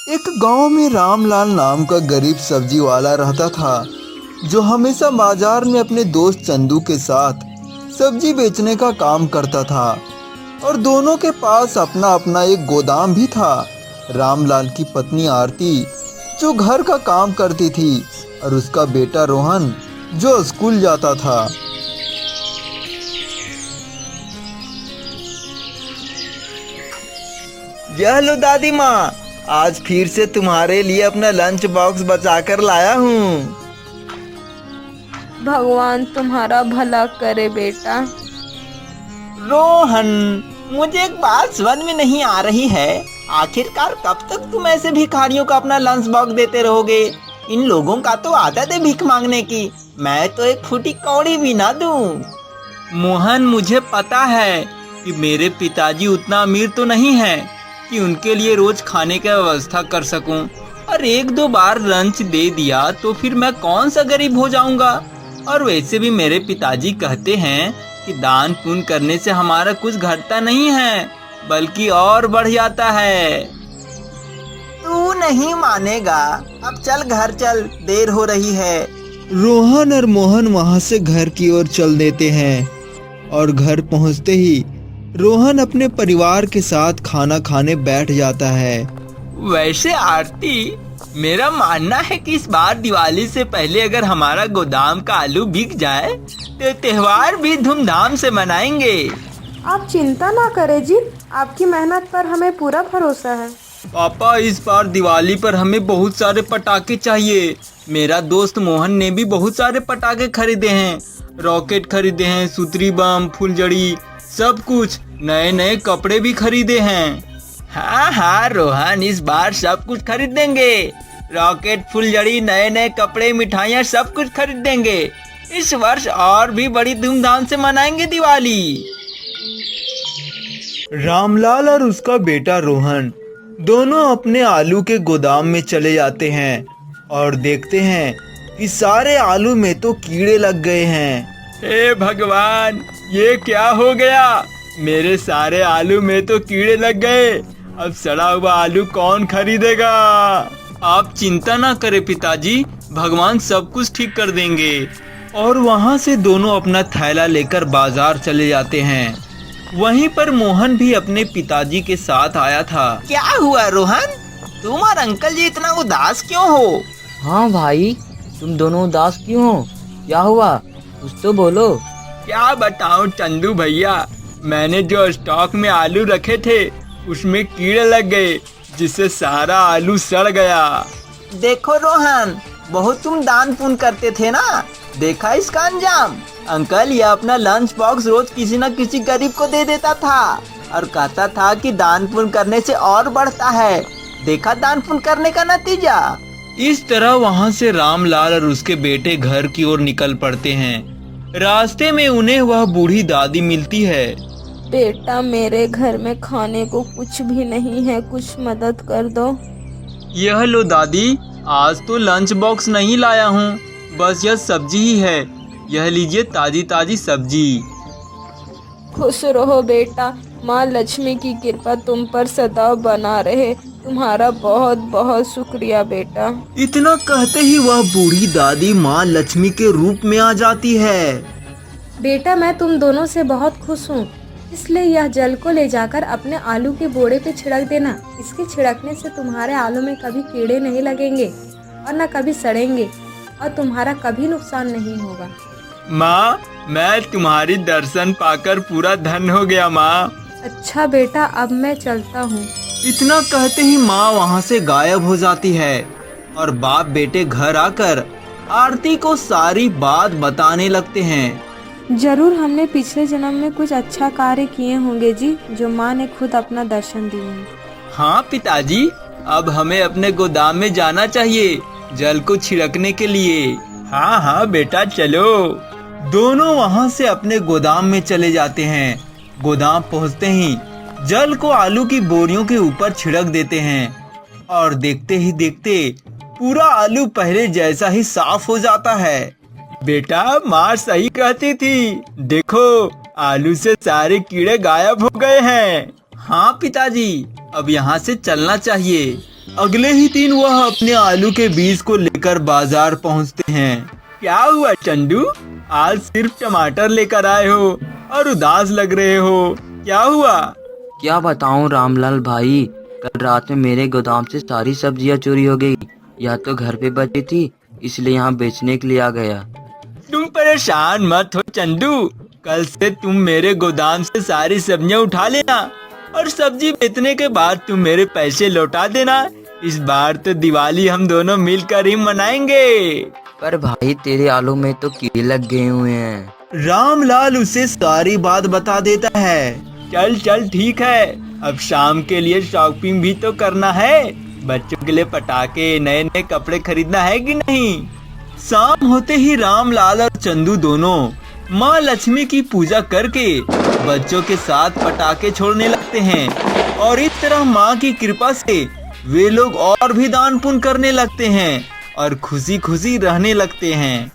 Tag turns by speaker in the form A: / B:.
A: एक गांव में रामलाल नाम का गरीब सब्जी वाला रहता था, जो हमेशा बाजार में अपने दोस्त चंदू के साथ सब्जी बेचने का काम करता था और दोनों के पास अपना अपना एक गोदाम भी था। रामलाल की पत्नी आरती जो घर का काम करती थी और उसका बेटा रोहन जो स्कूल जाता था। यह लो दादी माँ, आज फिर से तुम्हारे लिए अपना लंच बॉक्स बचा कर लाया हूँ।
B: भगवान तुम्हारा भला करे बेटा।
C: रोहन, मुझे एक बात समझ में नहीं आ रही है, आखिरकार कब तक तुम ऐसे भिखारियों को अपना लंच बॉक्स देते रहोगे? इन लोगों का तो आदत है भीख मांगने की, मैं तो एक फूटी कौड़ी भी ना दूं।
D: मोहन, मुझे पता है कि मेरे पिताजी उतना अमीर तो नहीं है कि उनके लिए रोज खाने की व्यवस्था कर सकूं, और एक दो बार लंच दे दिया तो फिर मैं कौन सा गरीब हो जाऊंगा। और वैसे भी मेरे पिताजी कहते हैं कि दान पुण्य करने से हमारा कुछ घटता नहीं है, बल्कि और बढ़ जाता है।
C: तू नहीं मानेगा, अब चल घर चल, देर हो रही है।
A: रोहन और मोहन वहां से घर की ओर चल देते हैं और घर पहुंचते ही रोहन अपने परिवार के साथ खाना खाने बैठ जाता है।
D: वैसे आरती, मेरा मानना है कि इस बार दिवाली से पहले अगर हमारा गोदाम का आलू बिक जाए तो त्योहार भी धूमधाम से मनाएंगे।
B: आप चिंता ना करें जी, आपकी मेहनत पर हमें पूरा भरोसा है।
D: पापा, इस बार दिवाली पर हमें बहुत सारे पटाखे चाहिए। मेरा दोस्त मोहन ने भी बहुत सारे पटाखे खरीदे हैं, रॉकेट खरीदे हैं, सुतरी बम, फुलझड़ी, सब कुछ। नए नए कपड़े भी खरीदे हैं।
C: हाँ हाँ रोहन, इस बार सब कुछ खरीद देंगे। रॉकेट, फुलझड़ी, नए नए कपड़े, मिठाइयाँ सब कुछ खरीद देंगे। इस वर्ष और भी बड़ी धूमधाम से मनाएंगे दिवाली।
A: रामलाल और उसका बेटा रोहन दोनों अपने आलू के गोदाम में चले जाते हैं और देखते हैं कि सारे आलू में तो कीड़े लग गए हैं।
D: हे भगवान, ये क्या हो गया? मेरे सारे आलू में तो कीड़े लग गए। अब सड़ा हुआ आलू कौन खरीदेगा? आप चिंता ना करें पिताजी, भगवान सब कुछ ठीक कर देंगे।
A: और वहां से दोनों अपना थैला लेकर बाजार चले जाते हैं। वहीं पर मोहन भी अपने पिताजी के साथ आया था।
C: क्या हुआ रोहन, तुम और अंकल जी इतना उदास क्यों हो?
E: हाँ भाई, तुम दोनों उदास क्यों हो? क्या हुआ, कुछ तो बोलो।
D: क्या बताऊं चंदू भैया, मैंने जो स्टॉक में आलू रखे थे उसमें कीड़े लग गए, जिससे सारा आलू सड़ गया।
C: देखो रोहन, बहुत तुम दान पुण्य करते थे ना, देखा इसका अंजाम। अंकल यह अपना लंच बॉक्स रोज किसी न किसी गरीब को दे देता था और कहता था कि दान पुण्य करने से और बढ़ता है। देखा दान पुण्य करने का नतीजा।
D: इस तरह वहां से रामलाल और उसके बेटे घर की ओर निकल पड़ते हैं। रास्ते में उन्हें वह बूढ़ी दादी मिलती है।
B: बेटा, मेरे घर में खाने को कुछ भी नहीं है, कुछ मदद कर दो।
D: यह लो दादी, आज तो लंच बॉक्स नहीं लाया हूँ, बस यह सब्जी ही है। यह लीजिए ताजी ताजी सब्जी।
B: खुश रहो बेटा, माँ लक्ष्मी की कृपा तुम पर सदा बना रहे। तुम्हारा बहुत बहुत शुक्रिया बेटा।
A: इतना कहते ही वह बूढ़ी दादी माँ लक्ष्मी के रूप में आ जाती है।
B: बेटा, मैं तुम दोनों से बहुत खुश हूँ, इसलिए यह जल को ले जाकर अपने आलू के बोड़े पे छिड़क देना। इसके छिड़कने से तुम्हारे आलू में कभी कीड़े नहीं लगेंगे और न कभी सड़ेंगे और तुम्हारा कभी नुकसान नहीं होगा।
D: माँ, मैं तुम्हारी दर्शन पाकर पूरा धन्य हो गया माँ।
B: अच्छा बेटा, अब मैं चलता हूँ।
A: इतना कहते ही माँ वहाँ से गायब हो जाती है और बाप बेटे घर आकर आरती को सारी बात बताने लगते हैं।
B: जरूर हमने पिछले जन्म में कुछ अच्छा कार्य किए होंगे जी, जो माँ ने खुद अपना दर्शन दिए हैं।
D: हाँ पिताजी, अब हमें अपने गोदाम में जाना चाहिए जल को छिड़कने के लिए।
A: हाँ हाँ बेटा, चलो। दोनों वहाँ से अपने गोदाम में चले जाते हैं। गोदाम पहुँचते ही जल को आलू की बोरियों के ऊपर छिड़क देते हैं और देखते ही देखते पूरा आलू पहले जैसा ही साफ हो जाता है।
D: बेटा, माँ सही कहती थी, देखो आलू से सारे कीड़े गायब हो गए हैं।
A: हाँ पिताजी, अब यहाँ से चलना चाहिए।
D: अगले ही दिन वह अपने आलू के बीज को लेकर बाजार पहुंचते हैं। क्या हुआ चंदू, आज सिर्फ टमाटर लेकर आए हो और उदास लग रहे हो, क्या हुआ?
E: क्या बताऊं रामलाल भाई, कल रात में मेरे गोदाम से सारी सब्जियां चोरी हो गई। या तो घर पे बची थी, इसलिए यहाँ बेचने के लिए आ गया।
D: तुम परेशान मत हो चंदू, कल से तुम मेरे गोदाम से सारी सब्जियां उठा लेना और सब्जी बेचने के बाद तुम मेरे पैसे लौटा देना। इस बार तो दिवाली हम दोनों मिलकर ही मनाएंगे।
E: पर भाई तेरे आलू में तो कीड़े लग गए हुए हैं।
D: रामलाल उसे सारी बात बता देता है। चल चल ठीक है, अब शाम के लिए शॉपिंग भी तो करना है। बच्चों के लिए पटाखे, नए नए कपड़े खरीदना है कि नहीं। शाम होते ही रामलाल और चंदू दोनों माँ लक्ष्मी की पूजा करके बच्चों के साथ पटाखे छोड़ने लगते हैं और इस तरह माँ की कृपा से वे लोग और भी दान पुण्य करने लगते हैं और खुशी खुशी रहने लगते हैं।